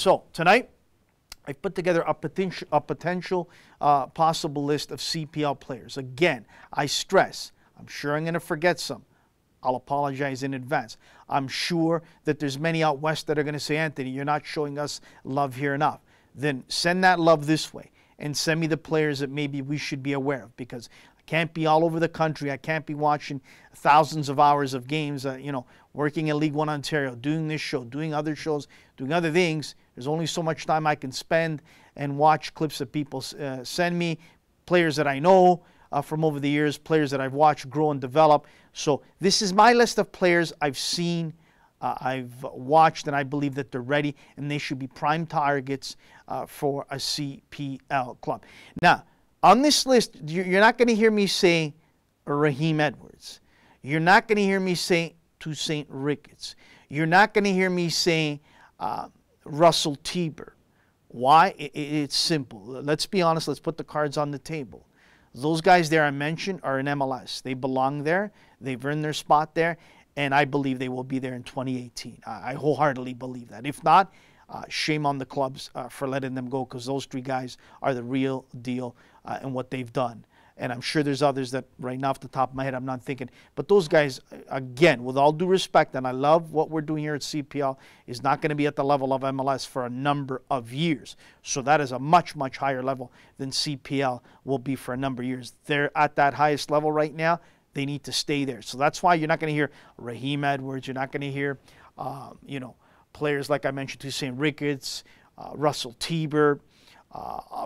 So tonight, I've put together a potential possible list of CPL players. Again, I stress, I'm sure I'm going to forget some. I'll apologize in advance. I'm sure that there's many out west that are going to say, Anthony, you're not showing us love here enough. Then send that love this way and send me the players that maybe we should be aware of, because I can't be all over the country. I can't be watching thousands of hours of games, working in League One Ontario, doing this show, doing other shows, doing other things. There's only so much time I can spend and watch clips that people send me, players that I know from over the years, players that I've watched grow and develop. So this is my list of players I've seen, I've watched, and I believe that they're ready and they should be prime targets for a CPL club. Now, on this list, you're not going to hear me say Raheem Edwards. You're not going to hear me say Toussaint Ricketts. You're not going to hear me say Russell Tiber. Why? It's simple. Let's be honest. Let's put the cards on the table. Those guys there I mentioned are in MLS. They belong there. They've earned their spot there, and I believe they will be there in 2018. I wholeheartedly believe that. If not, shame on the clubs for letting them go, because those three guys are the real deal in what they've done. And I'm sure there's others that right now off the top of my head I'm not thinking. But those guys, again, with all due respect, and I love what we're doing here at CPL, is not going to be at the level of MLS for a number of years. So that is a much, much higher level than CPL will be for a number of years. They're at that highest level right now. They need to stay there. So that's why you're not going to hear Raheem Edwards. You're not going to hear, players like I mentioned, Toussaint Ricketts, Russell Tiber,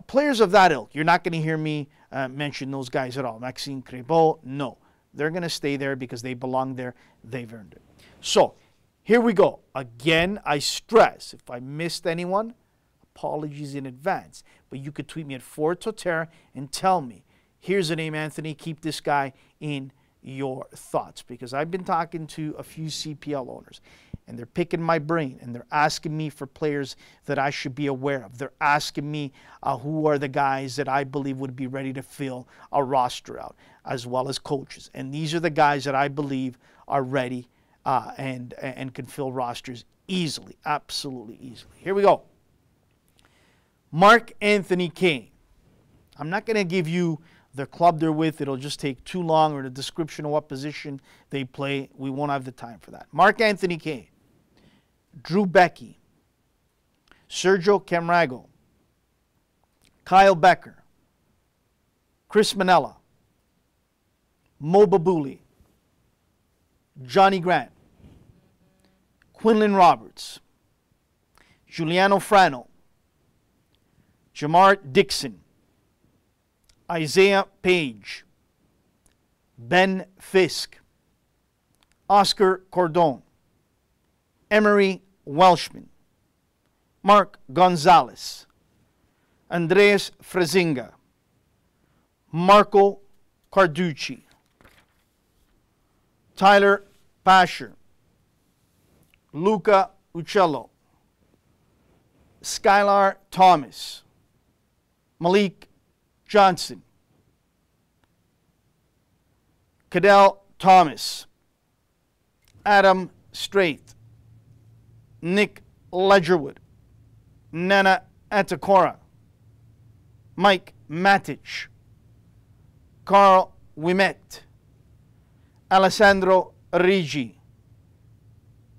players of that ilk. You're not going to hear me mention those guys at all. Maxime Crépeau, no. They're going to stay there because they belong there. They've earned it. So here we go. Again, I stress, if I missed anyone, apologies in advance. But you could tweet me at @Totera and tell me, here's a name, Anthony, keep this guy in your thoughts, because I've been talking to a few CPL owners and they're picking my brain and they're asking me for players that I should be aware of. They're asking me who are the guys that I believe would be ready to fill a roster out, as well as coaches. And these are the guys that I believe are ready and can fill rosters easily, absolutely easily. Here we go. Mark Anthony Kane. I'm not going to give you the club they're with. It'll just take too long, or the description of what position they play. We won't have the time for that. Mark Anthony Kane, Drew Becky, Sergio Camrago, Kyle Becker, Chris Manella, Mo Babuli, Johnny Grant, Quinlan Roberts, Giuliano Frano, Jamar Dixon, Isaiah Page, Ben Fisk, Oscar Cordon, Emery Welshman, Mark Gonzalez, Andreas Frezinga, Marco Carducci, Tyler Pasher, Luca Uccello, Skylar Thomas, Malik Johnson, Cadell Thomas, Adam Strait, Nick Ledgerwood, Nana Atacora, Mike Matic, Carl Wimet, Alessandro Rigi,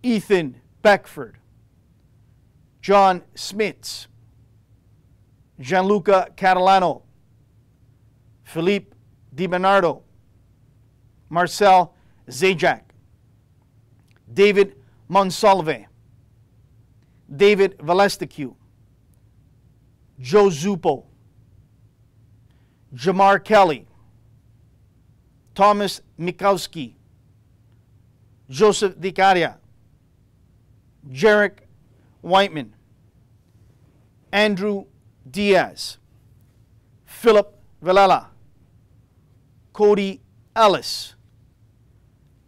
Ethan Beckford, John Smits, Gianluca Catalano, Philippe Di Bernardo, Marcel Zajac, David Monsalve, David Valesticu, Joe Zupo, Jamar Kelly, Thomas Mikowski, Joseph Dicaria, Jarek Whiteman, Andrew Diaz, Philip Villela, Cody Ellis,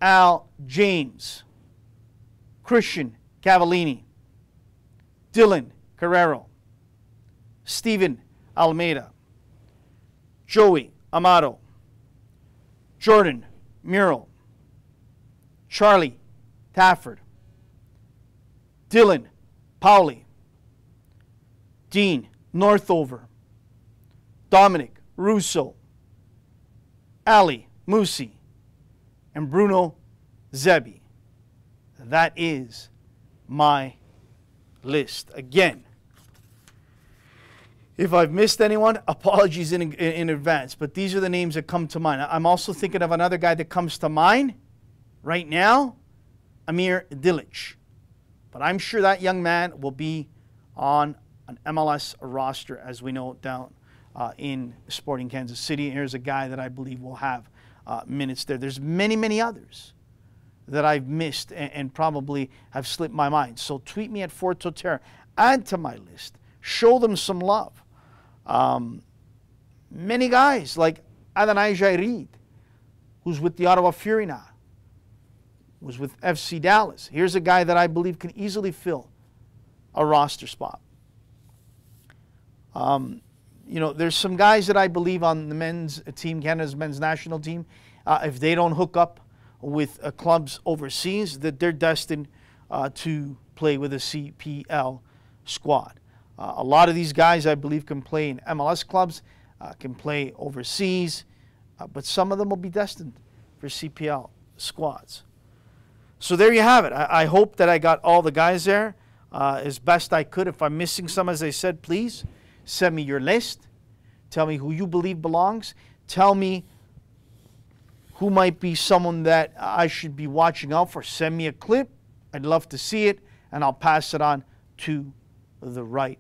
Al James, Christian Cavallini, Dylan Carrero, Stephen Almeida, Joey Amato, Jordan Murrell, Charlie Tafford, Dylan Powley, Dean Northover, Dominic Russo, Ali Musi, and Bruno Zebi. That is my list. Again, if I've missed anyone, apologies in advance, but these are the names that come to mind. I'm also thinking of another guy that comes to mind right now, Amir Dilic. But I'm sure that young man will be on an MLS roster, as we know, down in Sporting Kansas City. And here's a guy that I believe will have minutes there. There's many, many others that I've missed and probably have slipped my mind. So tweet me at Totera. Add to my list. Show them some love. Many guys like Adonai Jairide, who's with the Ottawa Fury now, was with FC Dallas. Here's a guy that I believe can easily fill a roster spot. You know, there's some guys that I believe on the men's team, Canada's men's national team, if they don't hook up with clubs overseas, that they're destined to play with a CPL squad. A lot of these guys, I believe, can play in MLS clubs, can play overseas, but some of them will be destined for CPL squads. So there you have it. I hope that I got all the guys there as best I could. If I'm missing some, as I said, please send me your list. Tell me who you believe belongs. Tell me who might be someone that I should be watching out for. Send me a clip. I'd love to see it, and I'll pass it on to the right